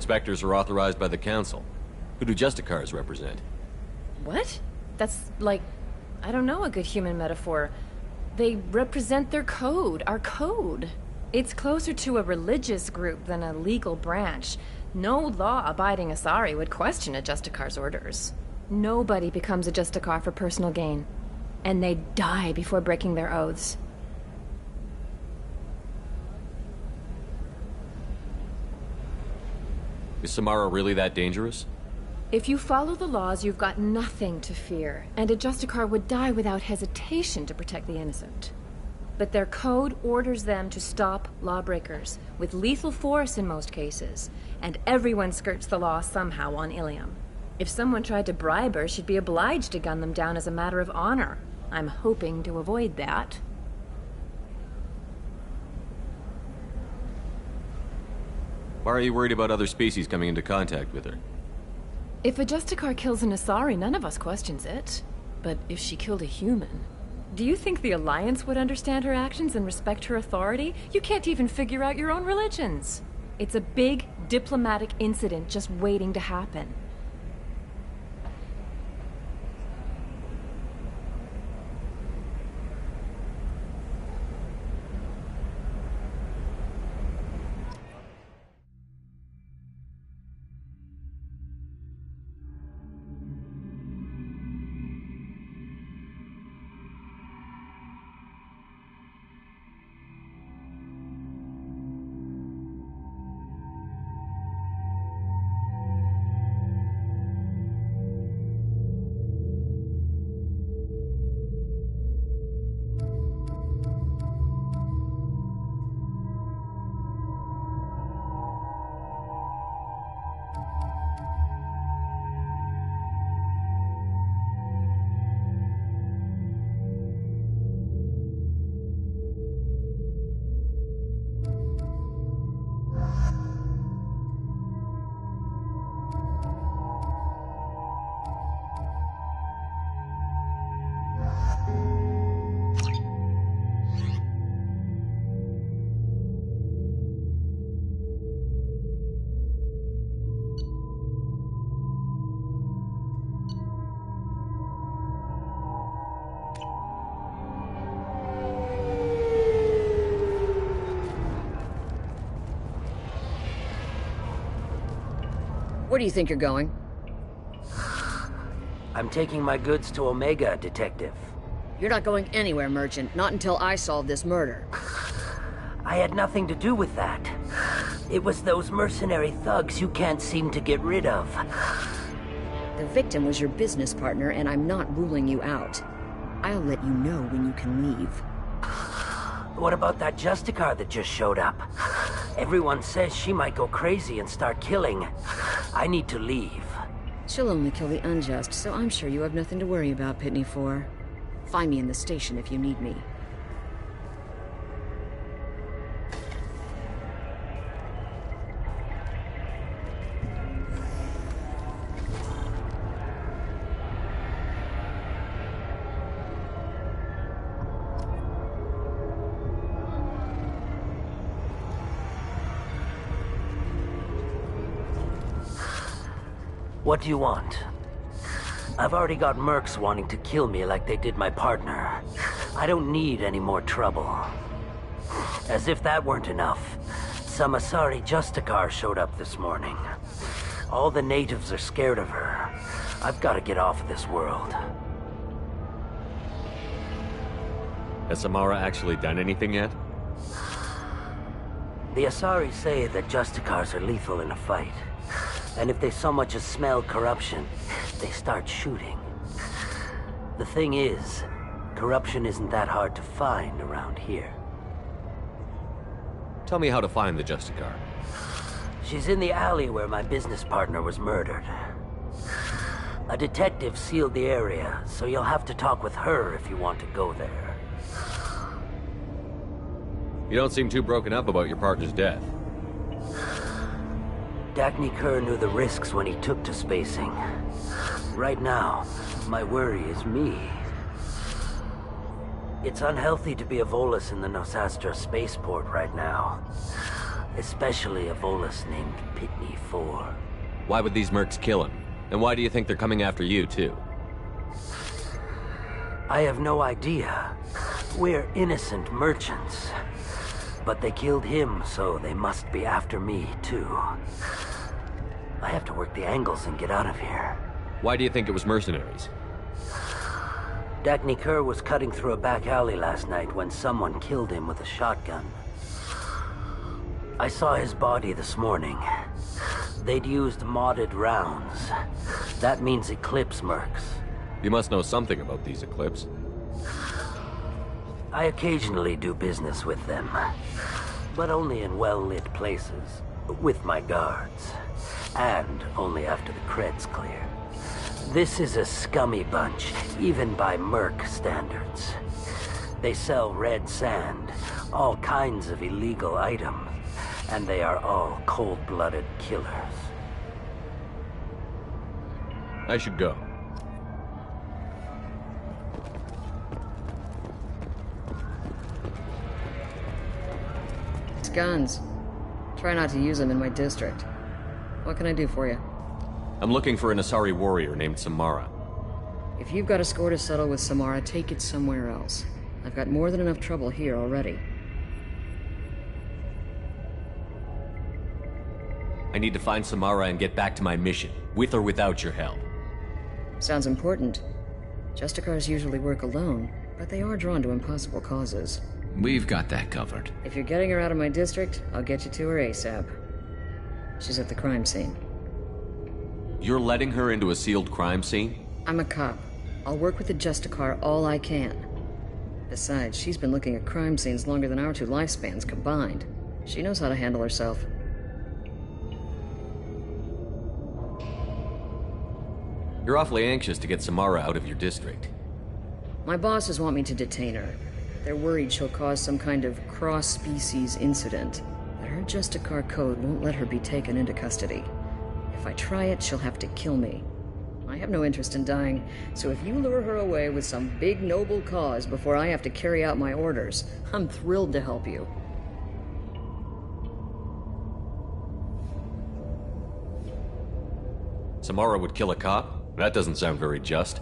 Inspectors are authorized by the Council. Who do Justicars represent? What? That's like, I don't know a good human metaphor. They represent their code, our code. It's closer to a religious group than a legal branch. No law-abiding Asari would question a Justicar's orders. Nobody becomes a Justicar for personal gain. And they die before breaking their oaths. Is Samara really that dangerous? If you follow the laws, you've got nothing to fear, and a Justicar would die without hesitation to protect the innocent. But their code orders them to stop lawbreakers, with lethal force in most cases, and everyone skirts the law somehow on Ilium. If someone tried to bribe her, she'd be obliged to gun them down as a matter of honor. I'm hoping to avoid that. Why are you worried about other species coming into contact with her? If a Justicar kills an Asari, none of us questions it. But if she killed a human... Do you think the Alliance would understand her actions and respect her authority? You can't even figure out your own religions. It's a big diplomatic incident just waiting to happen. Where do you think you're going? I'm taking my goods to Omega, Detective. You're not going anywhere, Merchant. Not until I solve this murder. I had nothing to do with that. It was those mercenary thugs you can't seem to get rid of. The victim was your business partner, and I'm not ruling you out. I'll let you know when you can leave. What about that Justicar that just showed up? Everyone says she might go crazy and start killing. I need to leave. She'll only kill the unjust, so I'm sure you have nothing to worry about, Pitney 4. Find me in the station if you need me. What do you want? I've already got mercs wanting to kill me like they did my partner. I don't need any more trouble. As if that weren't enough, some Asari Justicar showed up this morning. All the natives are scared of her. I've got to get off of this world. Has Samara actually done anything yet? The Asari say that Justicars are lethal in a fight. And if they so much as smell corruption, they start shooting. The thing is, corruption isn't that hard to find around here. Tell me how to find the Justicar. She's in the alley where my business partner was murdered. A detective sealed the area, so you'll have to talk with her if you want to go there. You don't seem too broken up about your partner's death. Dagny Kerr knew the risks when he took to spacing. Right now, my worry is me. It's unhealthy to be a Volus in the Nosastra spaceport right now. Especially a Volus named Pitney 4. Why would these mercs kill him? And why do you think they're coming after you, too? I have no idea. We're innocent merchants. But they killed him, so they must be after me, too. I have to work the angles and get out of here. Why do you think it was mercenaries? Dagny Kerr was cutting through a back alley last night when someone killed him with a shotgun. I saw his body this morning. They'd used modded rounds. That means Eclipse mercs. You must know something about these Eclipse. I occasionally do business with them, but only in well-lit places, with my guards, and only after the cred's clear. This is a scummy bunch, even by merc standards. They sell red sand, all kinds of illegal items, and they are all cold-blooded killers. I should go. These guns. Try not to use them in my district. What can I do for you? I'm looking for an Asari warrior named Samara. If you've got a score to settle with Samara, take it somewhere else. I've got more than enough trouble here already. I need to find Samara and get back to my mission, with or without your help. Sounds important. Justicars usually work alone, but they are drawn to impossible causes. We've got that covered. If you're getting her out of my district, I'll get you to her ASAP. She's at the crime scene. You're letting her into a sealed crime scene? I'm a cop. I'll work with the Justicar all I can. Besides, she's been looking at crime scenes longer than our two lifespans combined. She knows how to handle herself. You're awfully anxious to get Samara out of your district. My bosses want me to detain her. They're worried she'll cause some kind of cross-species incident. But her Justicar code won't let her be taken into custody. If I try it, she'll have to kill me. I have no interest in dying, so if you lure her away with some big noble cause before I have to carry out my orders, I'm thrilled to help you. Samara would kill a cop? That doesn't sound very just.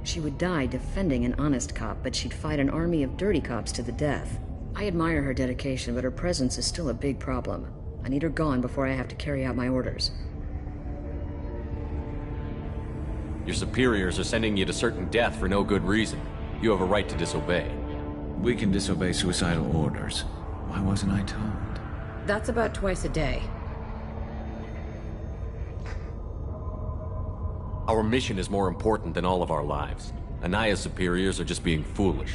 She would die defending an honest cop, but she'd fight an army of dirty cops to the death. I admire her dedication, but her presence is still a big problem. I need her gone before I have to carry out my orders. Your superiors are sending you to certain death for no good reason. You have a right to disobey. We can disobey suicidal orders. Why wasn't I told? That's about twice a day. Our mission is more important than all of our lives. Anaya's superiors are just being foolish.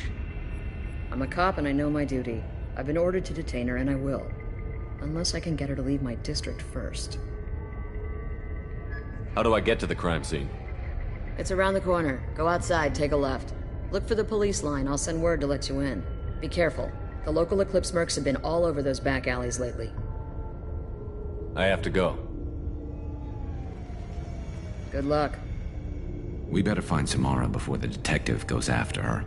I'm a cop and I know my duty. I've been ordered to detain her and I will. Unless I can get her to leave my district first. How do I get to the crime scene? It's around the corner. Go outside, take a left. Look for the police line. I'll send word to let you in. Be careful. The local Eclipse mercs have been all over those back alleys lately. I have to go. Good luck. We better find Samara before the detective goes after her.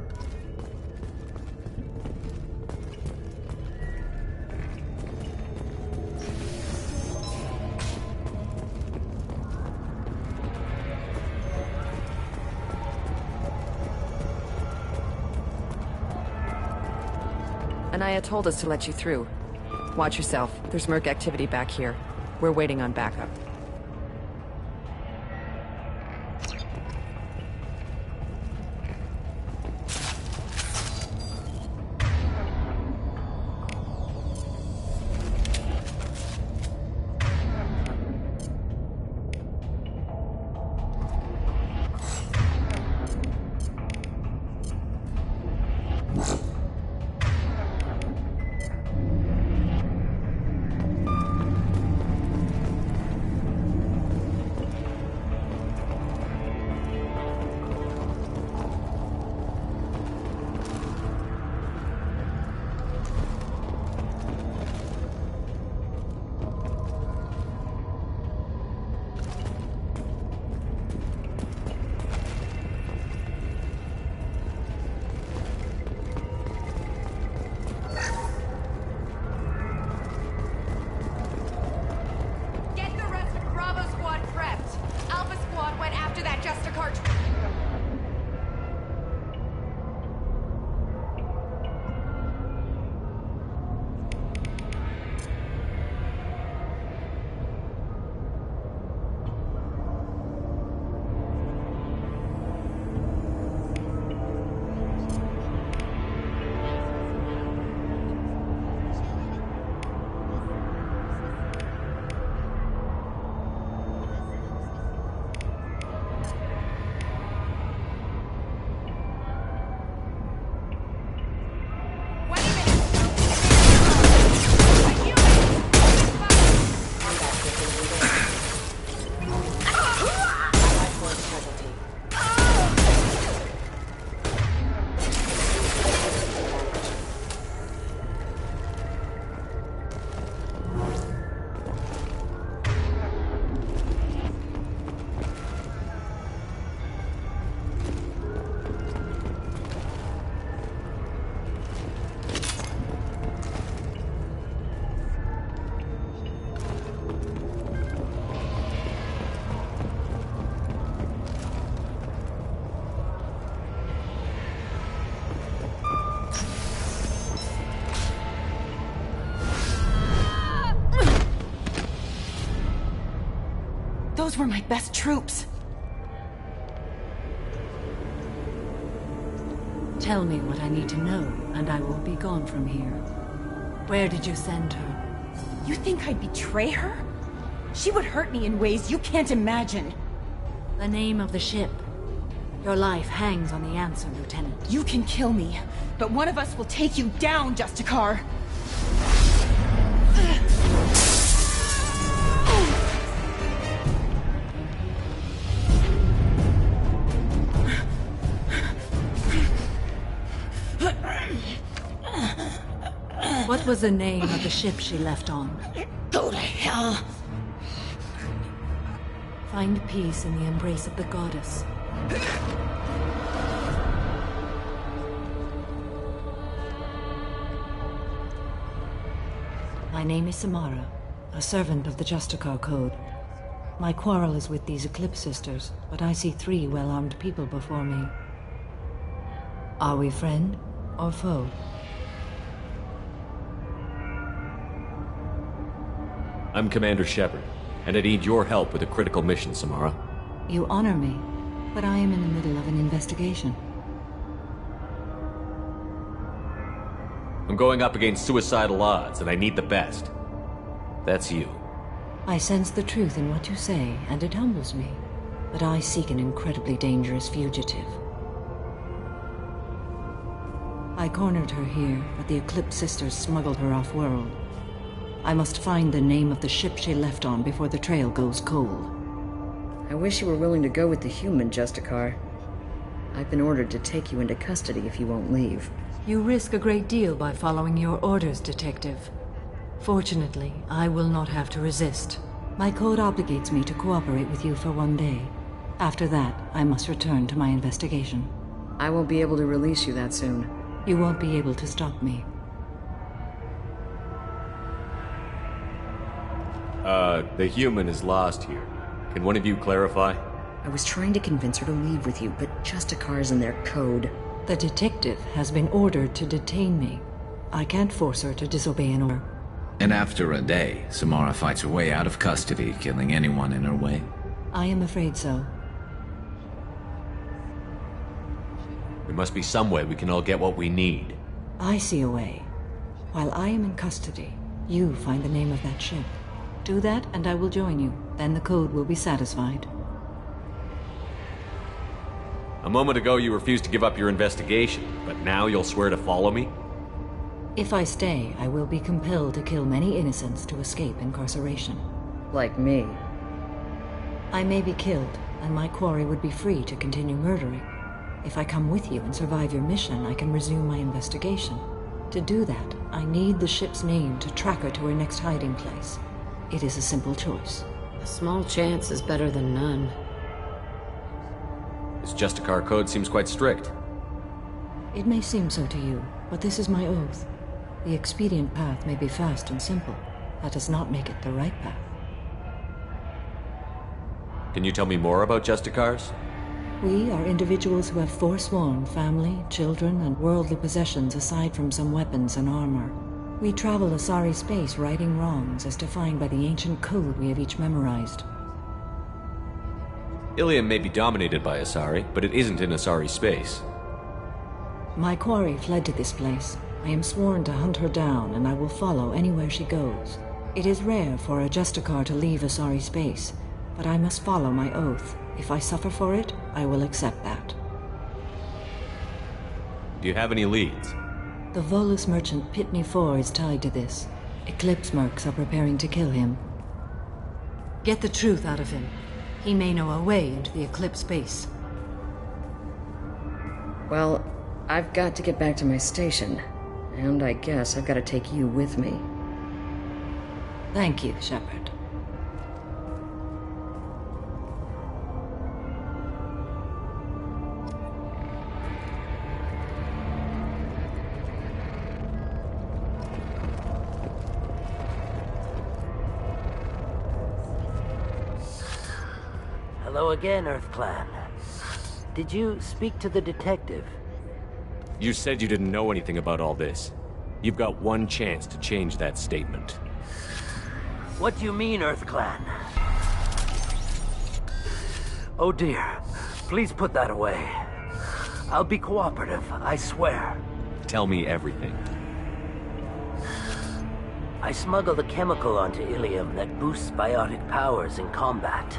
Anaya told us to let you through. Watch yourself. There's merc activity back here. We're waiting on backup. Those were my best troops. Tell me what I need to know, and I will be gone from here. Where did you send her? You think I'd betray her? She would hurt me in ways you can't imagine. The name of the ship. Your life hangs on the answer, Lieutenant. You can kill me, but one of us will take you down, Justicar. What was the name of the ship she left on? Go to hell. Find peace in the embrace of the goddess. My name is Samara, a servant of the Justicar Code. My quarrel is with these Eclipse Sisters, but I see 3 well-armed people before me. Are we friend or foe? I'm Commander Shepard, and I need your help with a critical mission, Samara. You honor me, but I am in the middle of an investigation. I'm going up against suicidal odds, and I need the best. That's you. I sense the truth in what you say, and it humbles me. But I seek an incredibly dangerous fugitive. I cornered her here, but the Eclipse Sisters smuggled her off-world. I must find the name of the ship she left on before the trail goes cold. I wish you were willing to go with the human, Justicar. I've been ordered to take you into custody if you won't leave. You risk a great deal by following your orders, Detective. Fortunately, I will not have to resist. My code obligates me to cooperate with you for 1 day. After that, I must return to my investigation. I won't be able to release you that soon. You won't be able to stop me. The human is lost here. Can one of you clarify? I was trying to convince her to leave with you, but Justicar's in their code. The detective has been ordered to detain me. I can't force her to disobey an order. And after a day, Samara fights her way out of custody, killing anyone in her way. I am afraid so. There must be some way we can all get what we need. I see a way. While I am in custody, you find the name of that ship. Do that, and I will join you. Then the code will be satisfied. A moment ago you refused to give up your investigation, but now you'll swear to follow me? If I stay, I will be compelled to kill many innocents to escape incarceration. Like me. I may be killed, and my quarry would be free to continue murdering. If I come with you and survive your mission, I can resume my investigation. To do that, I need the ship's name to track her to her next hiding place. It is a simple choice. A small chance is better than none. This Justicar code seems quite strict. It may seem so to you, but this is my oath. The expedient path may be fast and simple. That does not make it the right path. Can you tell me more about Justicars? We are individuals who have forsworn family, children, and worldly possessions aside from some weapons and armor. We travel Asari space righting wrongs as defined by the ancient code we have each memorized. Ilium may be dominated by Asari, but it isn't in Asari space. My quarry fled to this place. I am sworn to hunt her down, and I will follow anywhere she goes. It is rare for a Justicar to leave Asari space, but I must follow my oath. If I suffer for it, I will accept that. Do you have any leads? The Volus merchant Pitney IV is tied to this. Eclipse mercs are preparing to kill him. Get the truth out of him. He may know a way into the Eclipse base. Well, I've got to get back to my station. And I guess I've got to take you with me. Thank you, Shepard. Hello again, EarthClan. Did you speak to the detective? You said you didn't know anything about all this. You've got one chance to change that statement. What do you mean, EarthClan? Oh dear. Please put that away. I'll be cooperative, I swear. Tell me everything. I smuggled a chemical onto Ilium that boosts biotic powers in combat.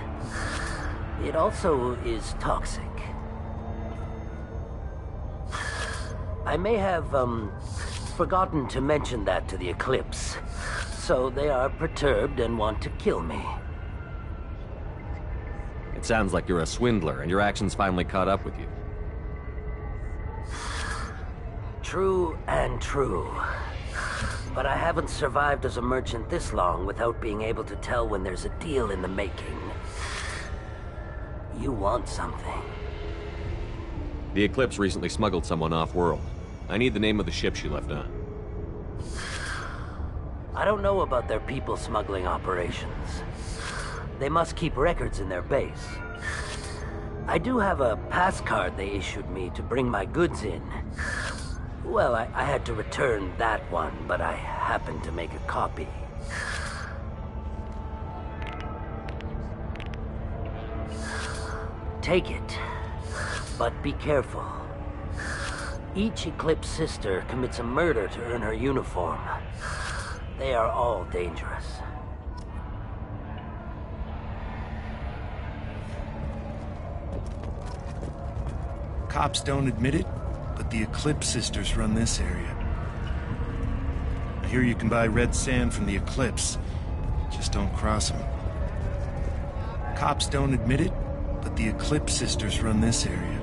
It also is toxic. I may have, forgotten to mention that to the Eclipse. So they are perturbed and want to kill me. It sounds like you're a swindler, and your actions finally caught up with you. True and true. But I haven't survived as a merchant this long without being able to tell when there's a deal in the making. You want something. The Eclipse recently smuggled someone off-world. I need the name of the ship she left on. I don't know about their people smuggling operations. They must keep records in their base. I do have a pass card they issued me to bring my goods in. Well, I had to return that one, but I happened to make a copy. Take it, but be careful. Each Eclipse sister commits a murder to earn her uniform. They are all dangerous. Cops don't admit it, but the Eclipse sisters run this area. I hear you can buy red sand from the Eclipse. Just don't cross them. Cops don't admit it, but the Eclipse sisters run this area.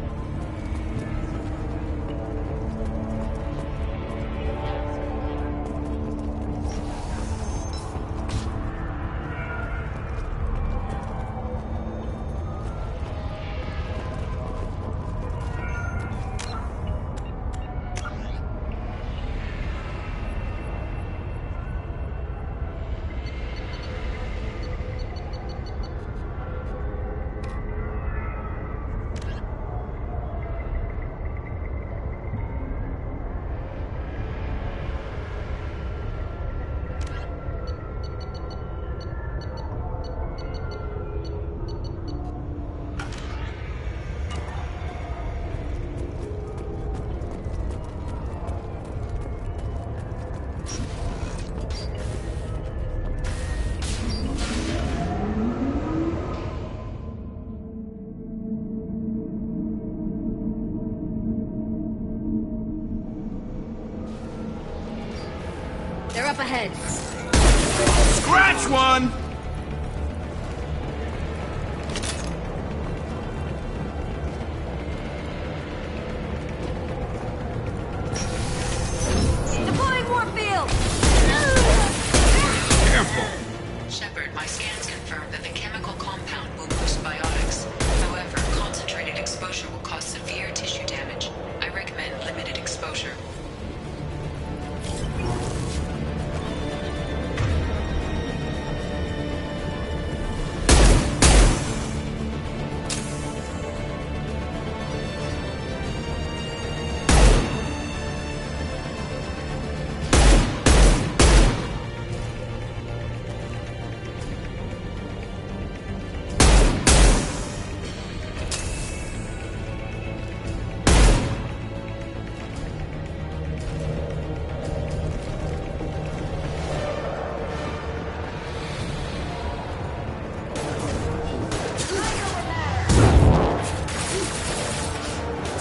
They're up ahead. Scratch one! Deploying Warfield! Careful! Shepard, my scans confirm that the chemical compound will boost biotics. However, concentrated exposure will cause severe tissue damage. I recommend limited exposure.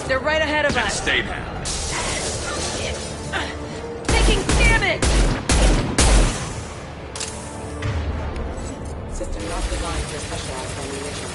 They're right ahead of us. Stay down. Taking damage! System not designed for specialized ammunition.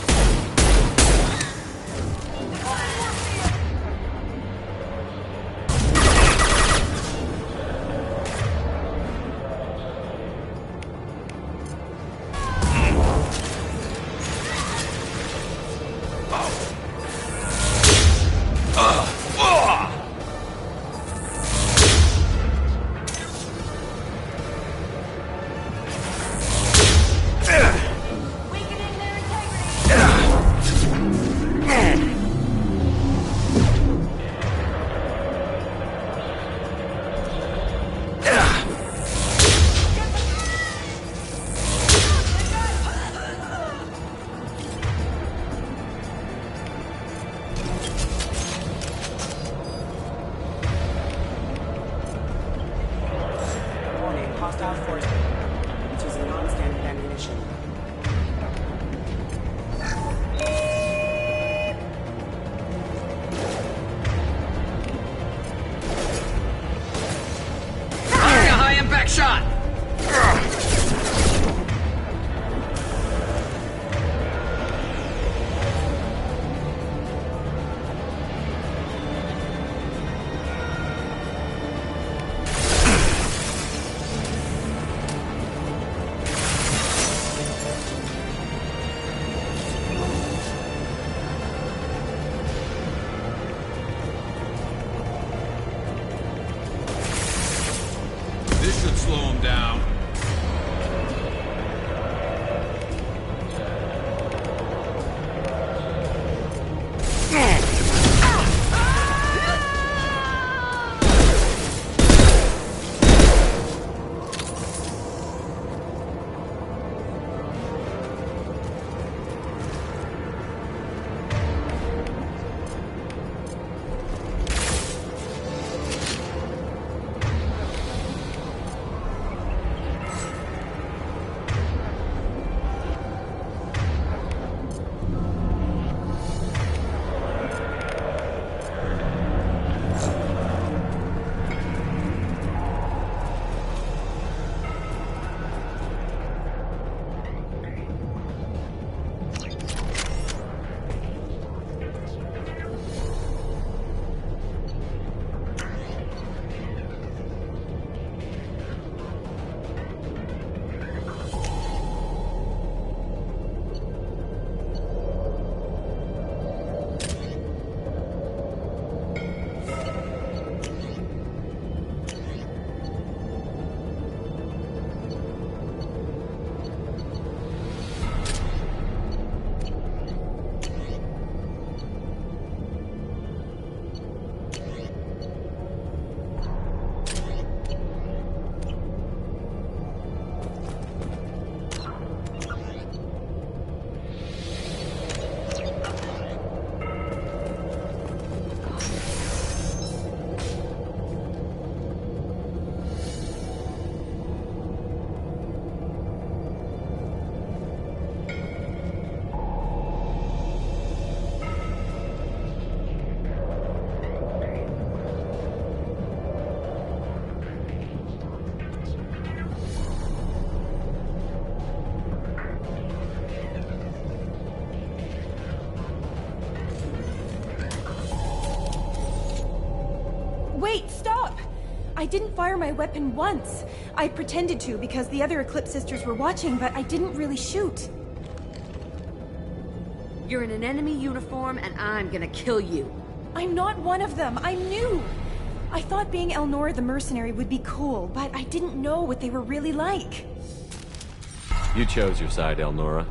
hostile force. It's using non-standard ammunition. Firing a high-impact shot! This should slow him down. Wait, stop! I didn't fire my weapon once. I pretended to because the other Eclipse sisters were watching, but I didn't really shoot. You're in an enemy uniform, and I'm gonna kill you. I'm not one of them. I'm new. I thought being Elnora the mercenary would be cool, but I didn't know what they were really like. You chose your side, Elnora,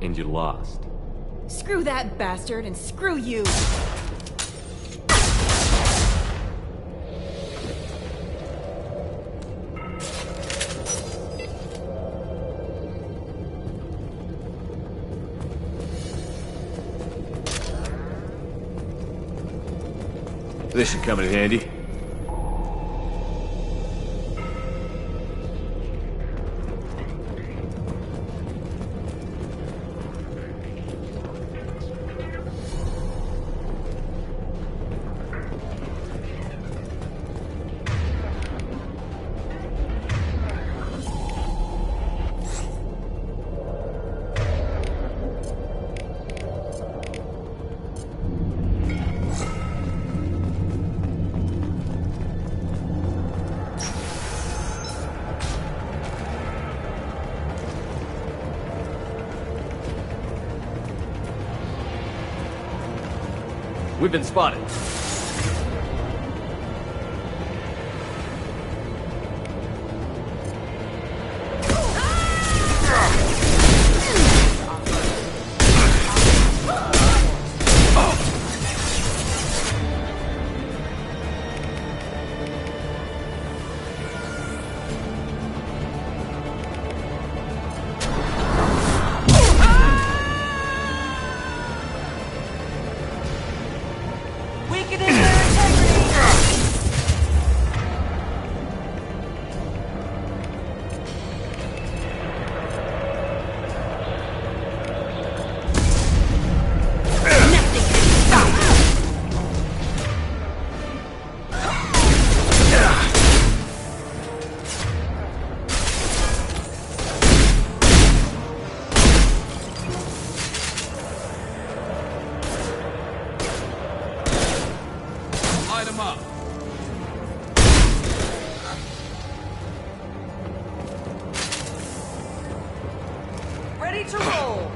and you lost. Screw that bastard, and screw you! This should come in handy. We've been spotted. We can light him up. Ready to roll.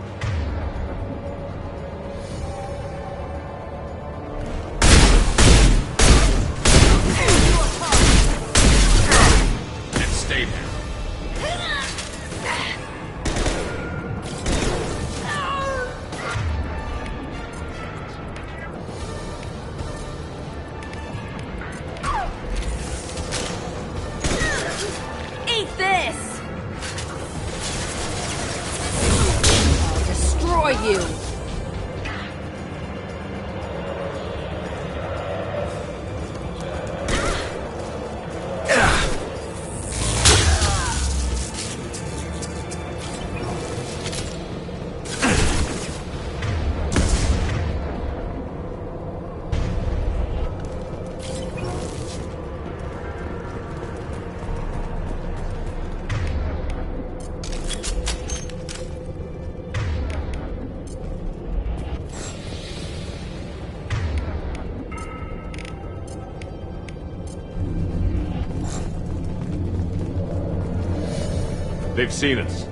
And stay there. Eat this! I'll destroy you! They've seen us.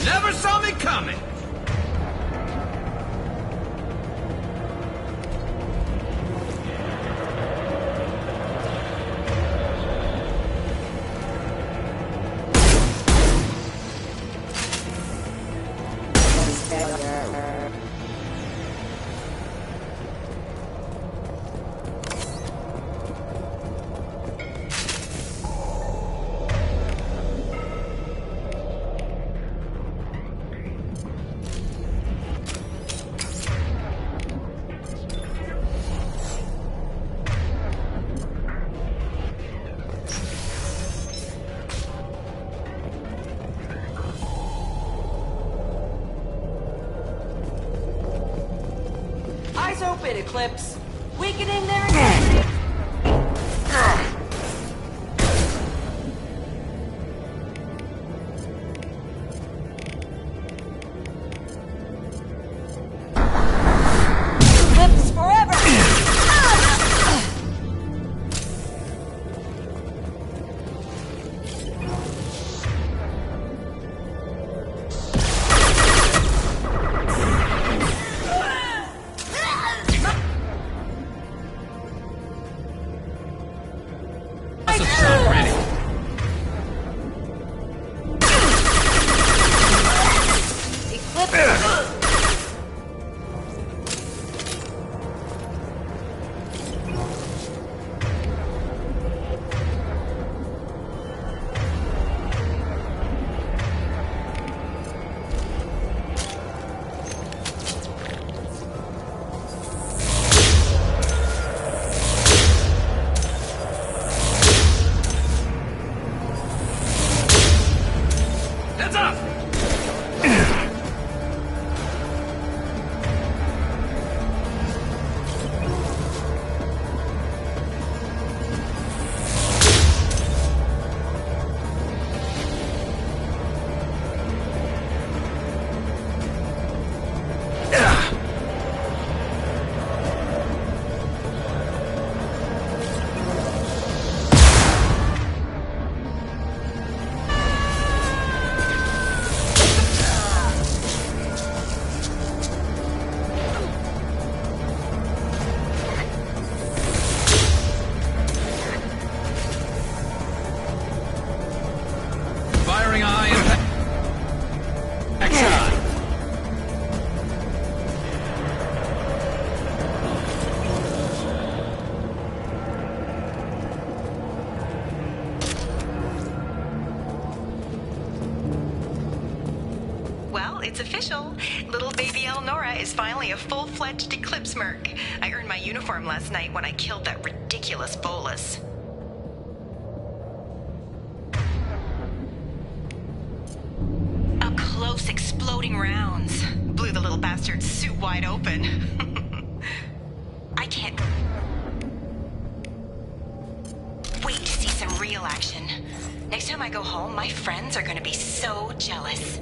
Never saw me coming! Eyes open, Eclipse. Weakening their integrity. Eclipse forever! It's official. Little baby Elnora is finally a full-fledged Eclipse merc. I earned my uniform last night when I killed that ridiculous bolus. Up close, exploding rounds. Blew the little bastard's suit wide open. I can't wait to see some real action. Next time I go home, my friends are gonna be so jealous.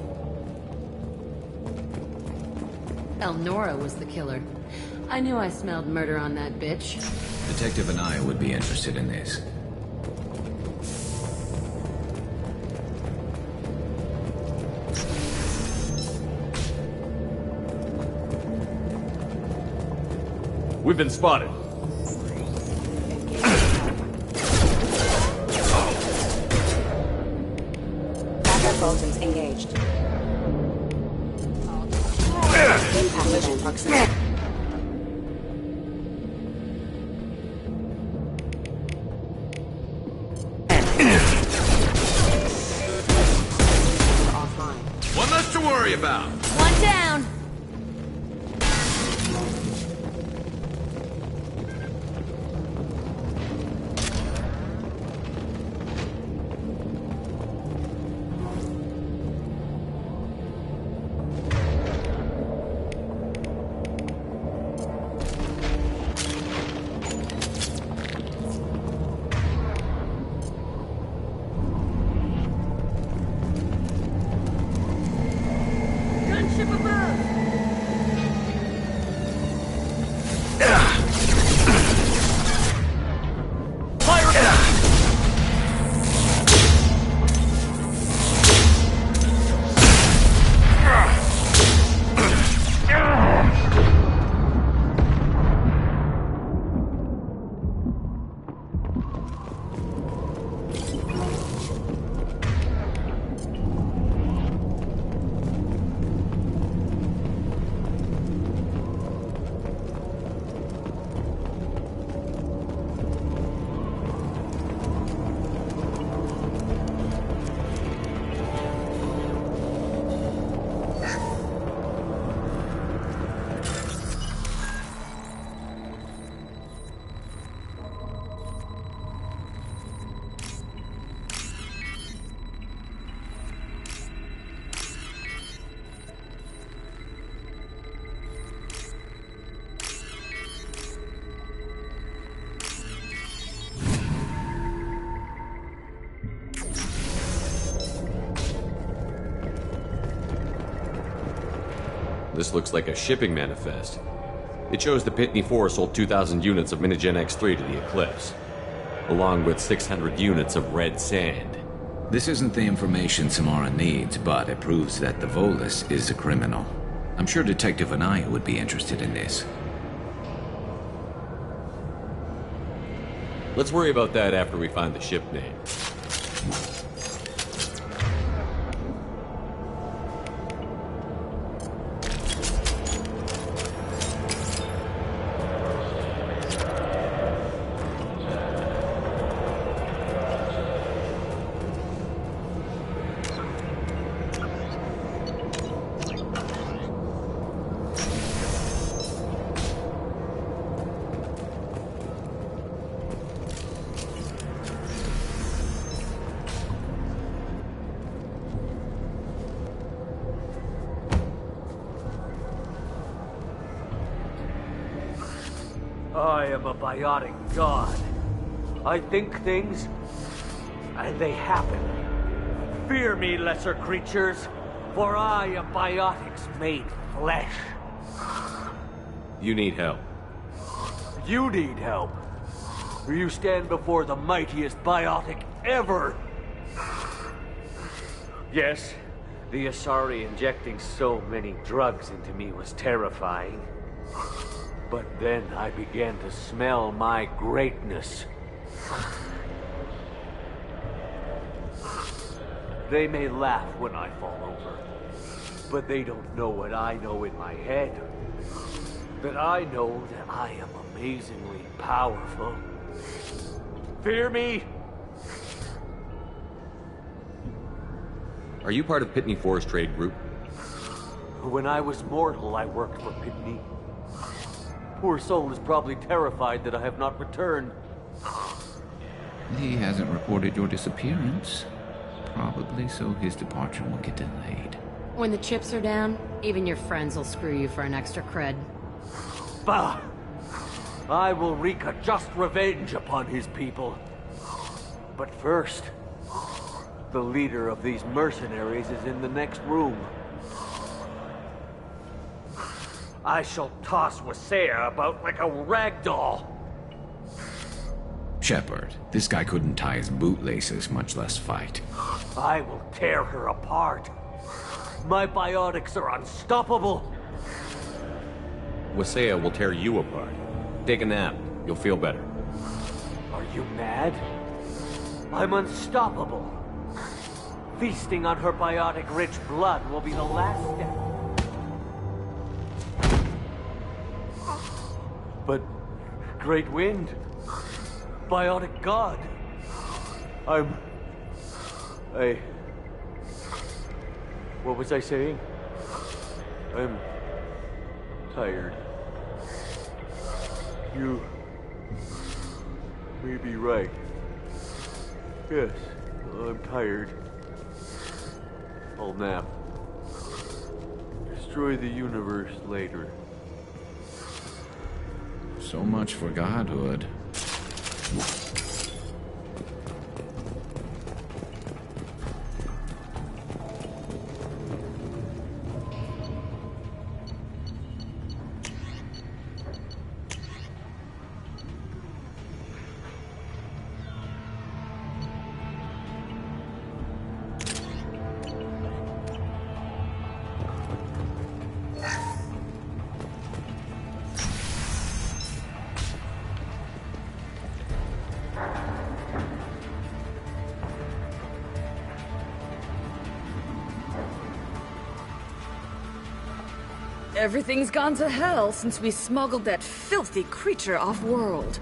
Elnora was the killer. I knew I smelled murder on that bitch. Detective Anaya would be interested in this. We've been spotted. Backup bulletins engaged. Impact within proximity. Offline. One less to worry about. One down. This looks like a shipping manifest. It shows the Pitney 4 sold 2,000 units of Minigen X3 to the Eclipse, along with 600 units of red sand. This isn't the information Samara needs, but it proves that the Volus is a criminal. I'm sure Detective Anaya would be interested in this. Let's worry about that after we find the ship name. I am a biotic god. I think things, and they happen. Fear me, lesser creatures, for I am biotics made flesh. You need help. You need help. You stand before the mightiest biotic ever. Yes, the Asari injecting so many drugs into me was terrifying. But then I began to smell my greatness. They may laugh when I fall over, but they don't know what I know in my head. That I know that I am amazingly powerful. Fear me? Are you part of Pitney 4's trade group? When I was mortal, I worked for Pitney. Poor soul is probably terrified that I have not returned. He hasn't reported your disappearance. Probably so his departure won't get delayed. When the chips are down, even your friends will screw you for an extra cred. Bah! I will wreak a just revenge upon his people. But first, the leader of these mercenaries is in the next room. I shall toss Wasea about like a rag doll. Shepard, this guy couldn't tie his bootlaces, much less fight. I will tear her apart. My biotics are unstoppable. Wasea will tear you apart. Take a nap. You'll feel better. Are you mad? I'm unstoppable. Feasting on her biotic-rich blood will be the last step. But... Great Wind... Biotic God... What was I saying? I'm... tired. You... may be right. Yes, I'm tired. I'll nap. Destroy the universe later. So much for godhood. Everything's gone to hell since we smuggled that filthy creature off-world.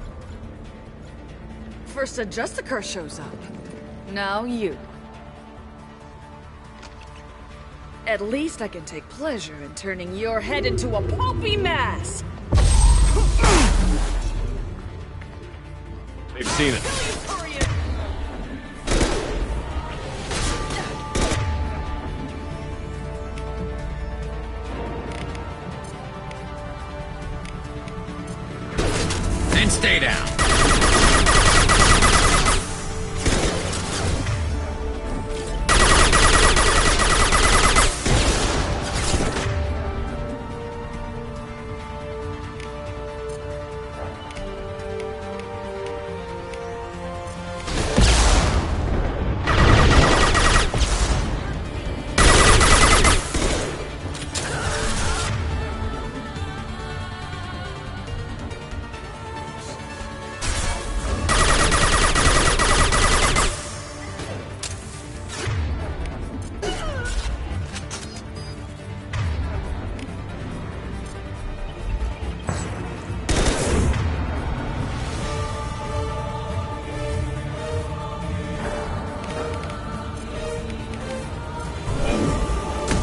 First a Justicar shows up. Now you. At least I can take pleasure in turning your head into a pulpy mass! They've seen it. Then stay down.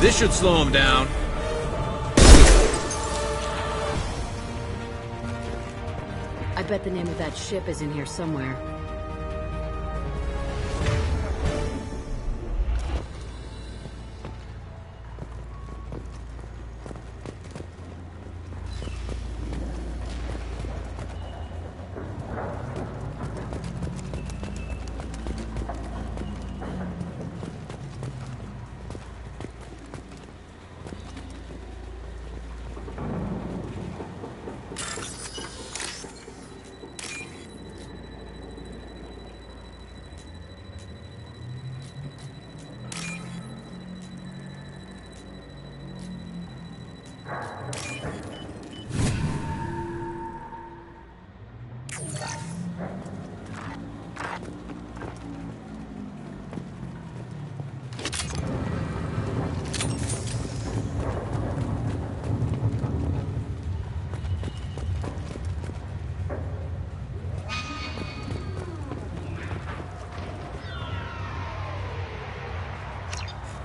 This should slow him down. I bet the name of that ship is in here somewhere.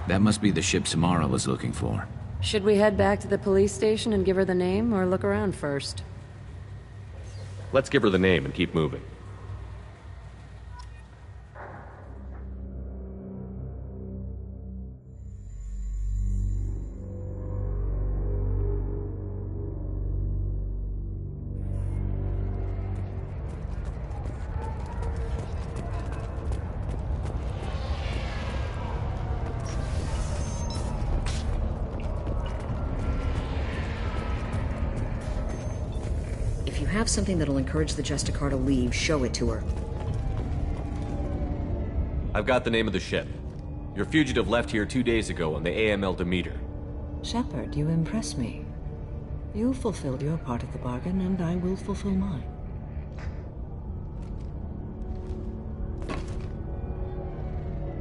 That must be the ship Samara was looking for. Should we head back to the police station and give her the name, or look around first? Let's give her the name and keep moving. If you have something that'll encourage the Justicar to leave, show it to her. I've got the name of the ship. Your fugitive left here 2 days ago on the AML Demeter. Shepard, you impress me. You fulfilled your part of the bargain, and I will fulfill mine.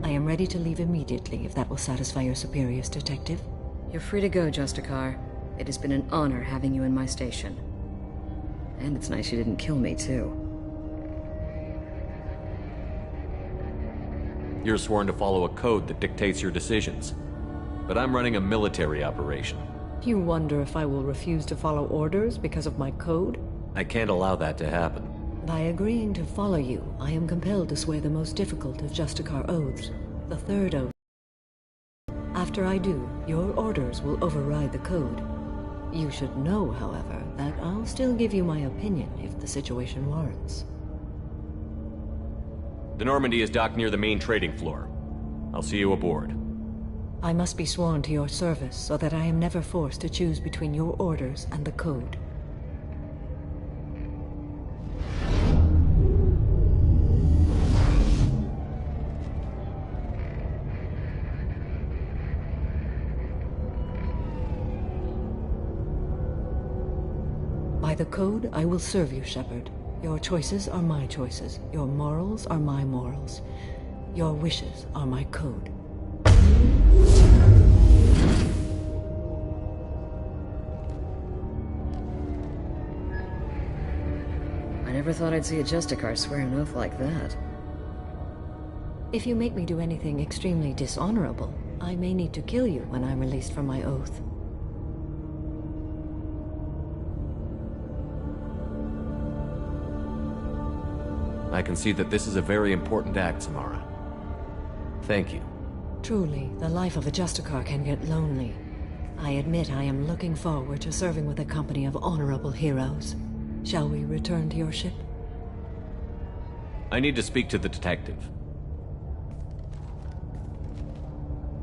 I am ready to leave immediately, if that will satisfy your superiors, Detective. You're free to go, Justicar. It has been an honor having you in my station. And it's nice you didn't kill me, too. You're sworn to follow a code that dictates your decisions. But I'm running a military operation. You wonder if I will refuse to follow orders because of my code? I can't allow that to happen. By agreeing to follow you, I am compelled to swear the most difficult of Justicar oaths, the third oath. After I do, your orders will override the code. You should know, however, that I'll still give you my opinion if the situation warrants. The Normandy is docked near the main trading floor. I'll see you aboard. I must be sworn to your service so that I am never forced to choose between your orders and the code. By the code, I will serve you, Shepard. Your choices are my choices. Your morals are my morals. Your wishes are my code. I never thought I'd see a Justicar swear an oath like that. If you make me do anything extremely dishonorable, I may need to kill you when I'm released from my oath. I can see that this is a very important act, Samara. Thank you. Truly, the life of a Justicar can get lonely. I admit I am looking forward to serving with a company of honorable heroes. Shall we return to your ship? I need to speak to the detective.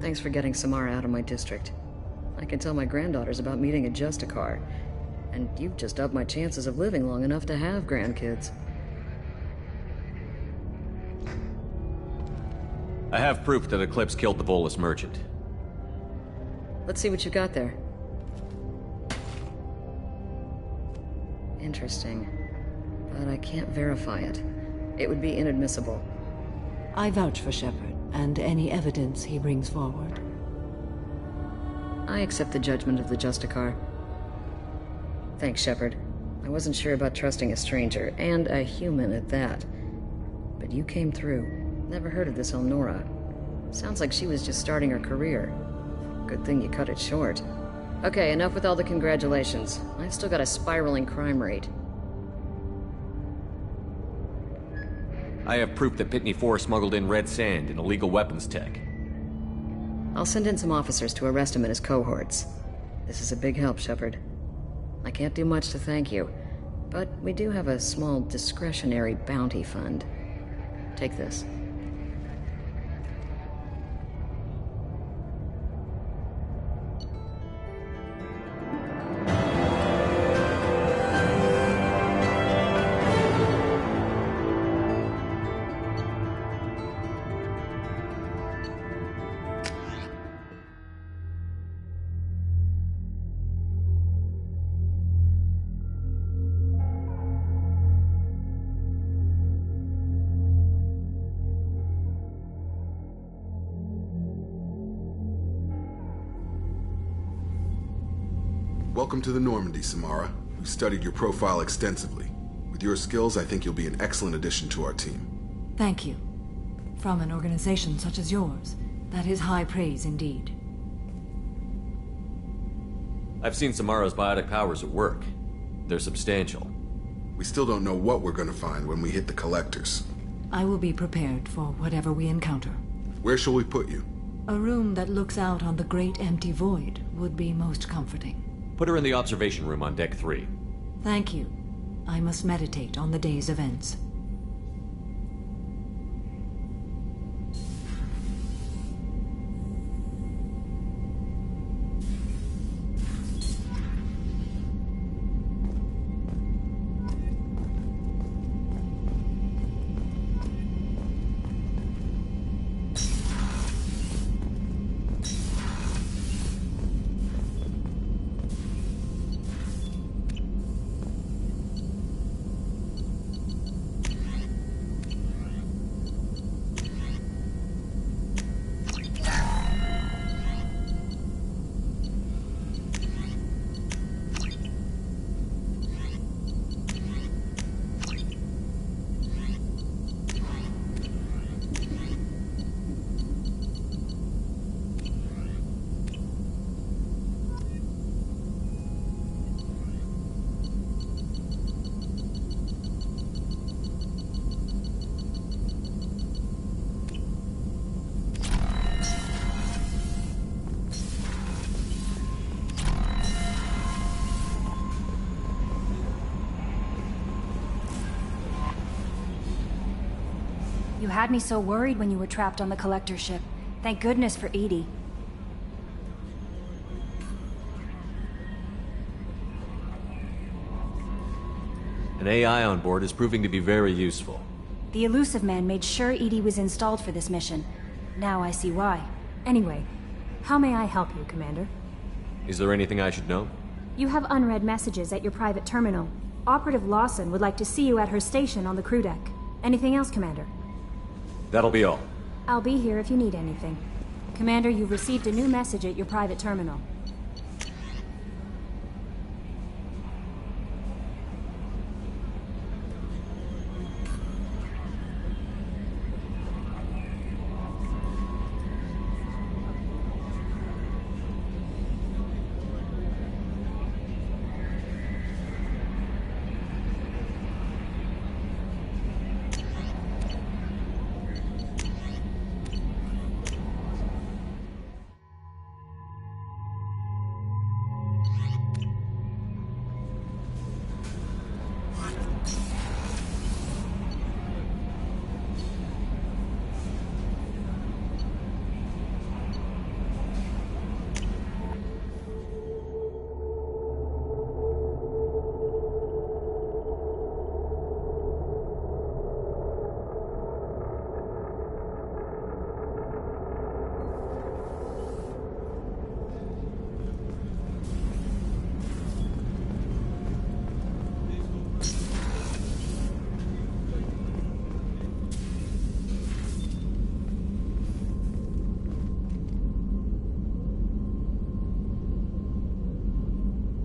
Thanks for getting Samara out of my district. I can tell my granddaughters about meeting a Justicar, and you've just upped my chances of living long enough to have grandkids. I have proof that Eclipse killed the Volus merchant. Let's see what you got there. Interesting. But I can't verify it. It would be inadmissible. I vouch for Shepard, and any evidence he brings forward. I accept the judgment of the Justicar. Thanks, Shepard. I wasn't sure about trusting a stranger, and a human at that. But you came through. Never heard of this Elnora. Sounds like she was just starting her career. Good thing you cut it short. Okay, enough with all the congratulations. I've still got a spiraling crime rate. I have proof that Pitney 4 smuggled in red sand and illegal weapons tech. I'll send in some officers to arrest him and his cohorts. This is a big help, Shepard. I can't do much to thank you, but we do have a small discretionary bounty fund. Take this. Welcome to the Normandy, Samara. We've studied your profile extensively. With your skills, I think you'll be an excellent addition to our team. Thank you. From an organization such as yours, that is high praise indeed. I've seen Samara's biotic powers at work. They're substantial. We still don't know what we're gonna find when we hit the collectors. I will be prepared for whatever we encounter. Where shall we put you? A room that looks out on the great empty void would be most comforting. Put her in the observation room on Deck 3. Thank you. I must meditate on the day's events. You had me so worried when you were trapped on the collector ship. Thank goodness for Edie. An AI on board is proving to be very useful. The Elusive Man made sure Edie was installed for this mission. Now I see why. Anyway, how may I help you, Commander? Is there anything I should know? You have unread messages at your private terminal. Operative Lawson would like to see you at her station on the crew deck. Anything else, Commander? That'll be all. I'll be here if you need anything. Commander, you've received a new message at your private terminal.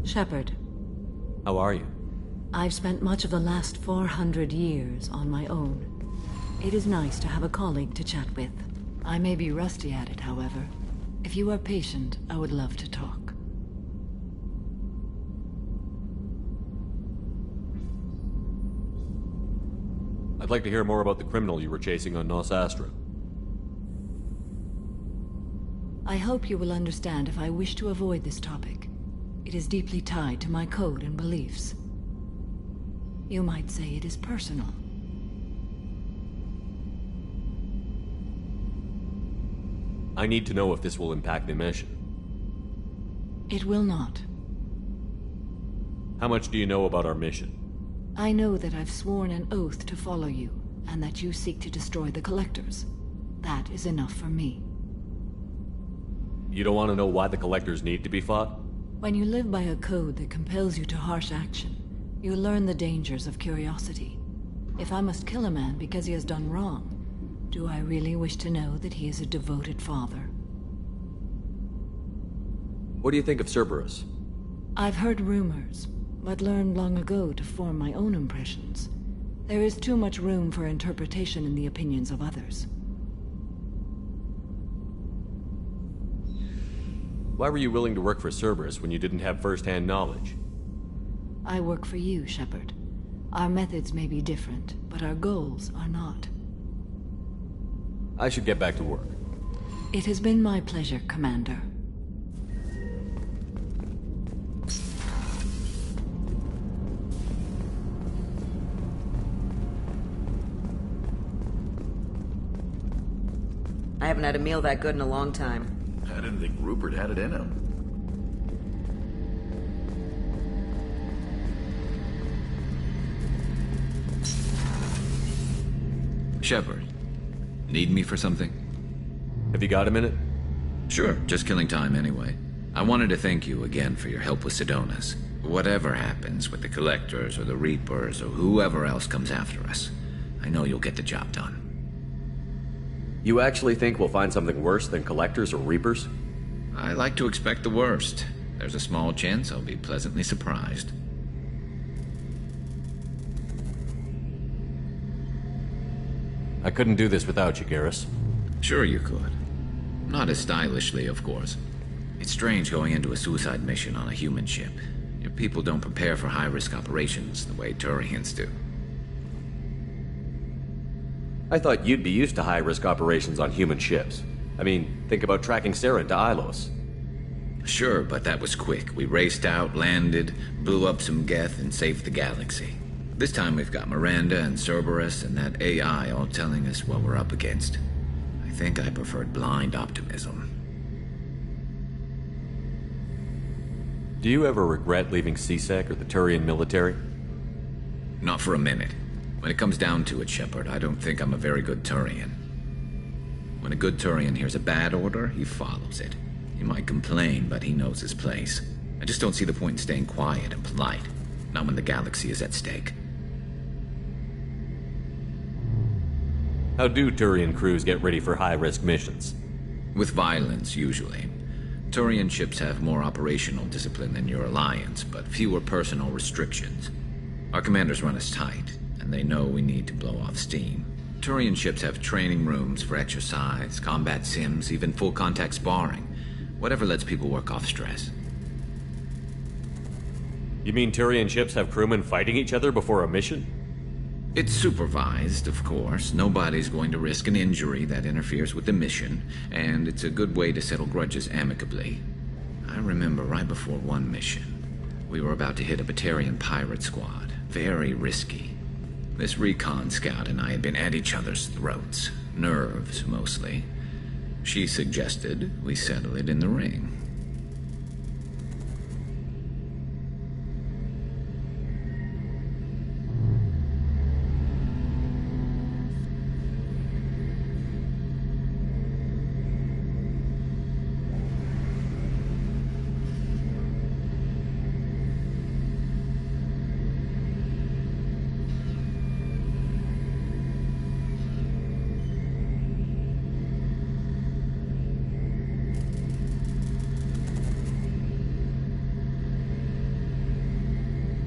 Shepard. How are you? I've spent much of the last 400 years on my own. It is nice to have a colleague to chat with. I may be rusty at it, however. If you are patient, I would love to talk. I'd like to hear more about the criminal you were chasing on Nos Astra. I hope you will understand if I wish to avoid this topic. It is deeply tied to my code and beliefs. You might say it is personal. I need to know if this will impact the mission. It will not. How much do you know about our mission? I know that I've sworn an oath to follow you, and that you seek to destroy the Collectors. That is enough for me. You don't want to know why the Collectors need to be fought? When you live by a code that compels you to harsh action, you learn the dangers of curiosity. If I must kill a man because he has done wrong, do I really wish to know that he is a devoted father? What do you think of Cerberus? I've heard rumors, but learned long ago to form my own impressions. There is too much room for interpretation in the opinions of others. Why were you willing to work for Cerberus when you didn't have first-hand knowledge? I work for you, Shepard. Our methods may be different, but our goals are not. I should get back to work. It has been my pleasure, Commander. I haven't had a meal that good in a long time. I didn't think Rupert had it in him. Shepard, need me for something? Have you got a minute? Sure, just killing time anyway. I wanted to thank you again for your help with Sidonis. Whatever happens with the Collectors or the Reapers or whoever else comes after us, I know you'll get the job done. You actually think we'll find something worse than Collectors or Reapers? I like to expect the worst. There's a small chance I'll be pleasantly surprised. I couldn't do this without you, Garrus. Sure you could. Not as stylishly, of course. It's strange going into a suicide mission on a human ship. Your people don't prepare for high-risk operations the way Turians do. I thought you'd be used to high-risk operations on human ships. I mean, think about tracking Sarah to Ilos. Sure, but that was quick. We raced out, landed, blew up some Geth, and saved the galaxy. This time we've got Miranda and Cerberus and that AI all telling us what we're up against. I think I preferred blind optimism. Do you ever regret leaving CSEC or the Turian military? Not for a minute. When it comes down to it, Shepard, I don't think I'm a very good Turian. When a good Turian hears a bad order, he follows it. He might complain, but he knows his place. I just don't see the point in staying quiet and polite. Not when the galaxy is at stake. How do Turian crews get ready for high-risk missions? With violence, usually. Turian ships have more operational discipline than your alliance, but fewer personal restrictions. Our commanders run us tight, and they know we need to blow off steam. Turian ships have training rooms for exercise, combat sims, even full-contact sparring. Whatever lets people work off stress. You mean Turian ships have crewmen fighting each other before a mission? It's supervised, of course. Nobody's going to risk an injury that interferes with the mission, and it's a good way to settle grudges amicably. I remember right before one mission, we were about to hit a Batarian pirate squad. Very risky. This recon scout and I had been at each other's throats. Nerves, mostly. She suggested we settle it in the ring.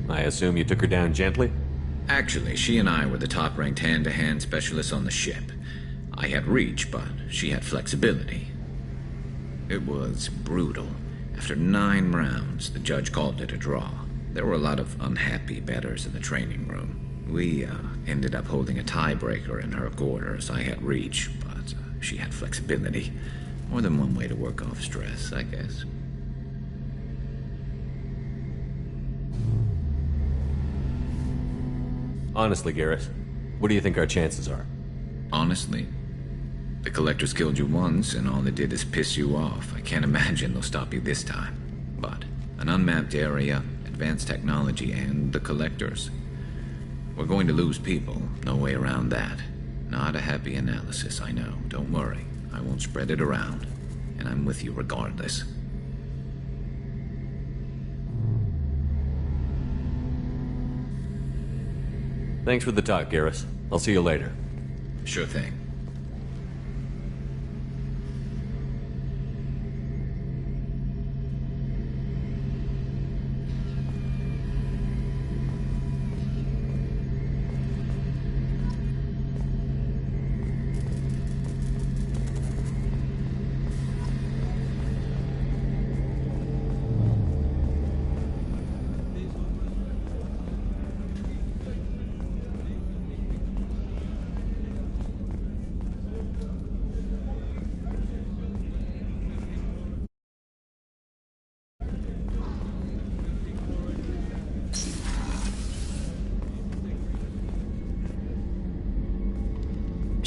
I assume you took her down gently? Actually, she and I were the top-ranked hand-to-hand specialists on the ship. I had reach, but she had flexibility. It was brutal. After 9 rounds, the judge called it a draw. There were a lot of unhappy bettors in the training room. We ended up holding a tiebreaker in her quarters. I had reach, but she had flexibility. More than one way to work off stress, I guess. Honestly, Garrus, what do you think our chances are? Honestly? The Collectors killed you once, and all they did is piss you off. I can't imagine they'll stop you this time. But an unmapped area, advanced technology, and the Collectors. We're going to lose people. No way around that. Not a happy analysis, I know. Don't worry. I won't spread it around. And I'm with you regardless. Thanks for the talk, Garrus. I'll see you later. Sure thing.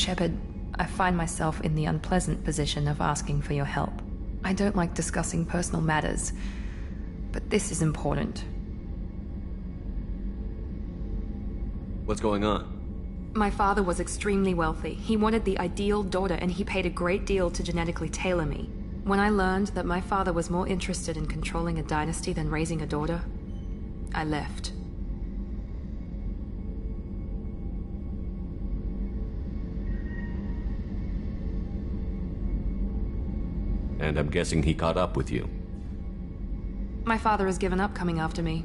Shepard, I find myself in the unpleasant position of asking for your help. I don't like discussing personal matters, but this is important. What's going on? My father was extremely wealthy. He wanted the ideal daughter, and he paid a great deal to genetically tailor me. When I learned that my father was more interested in controlling a dynasty than raising a daughter, I left. And I'm guessing he caught up with you. My father has given up coming after me.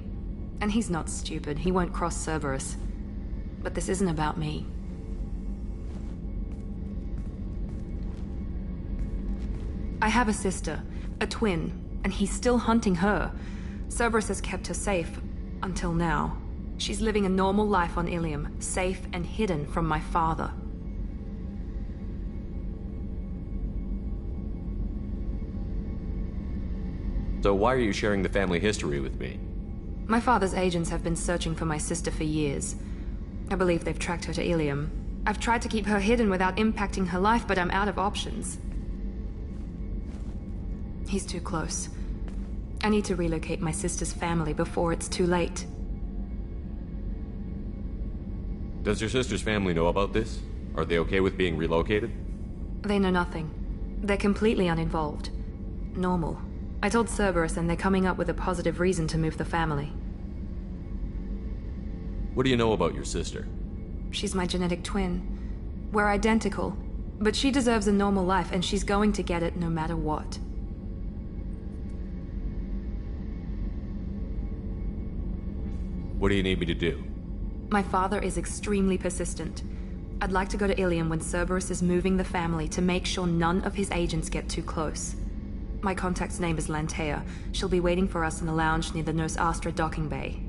And he's not stupid. He won't cross Cerberus. But this isn't about me. I have a sister, a twin, and he's still hunting her. Cerberus has kept her safe, until now. She's living a normal life on Ilium, safe and hidden from my father. So why are you sharing the family history with me? My father's agents have been searching for my sister for years. I believe they've tracked her to Ilium. I've tried to keep her hidden without impacting her life, but I'm out of options. He's too close. I need to relocate my sister's family before it's too late. Does your sister's family know about this? Are they okay with being relocated? They know nothing. They're completely uninvolved. Normal. I told Cerberus, and they're coming up with a positive reason to move the family. What do you know about your sister? She's my genetic twin. We're identical, but she deserves a normal life, and she's going to get it no matter what. What do you need me to do? My father is extremely persistent. I'd like to go to Ilium when Cerberus is moving the family to make sure none of his agents get too close. My contact's name is Lantea. She'll be waiting for us in the lounge near the Nos Astra docking bay.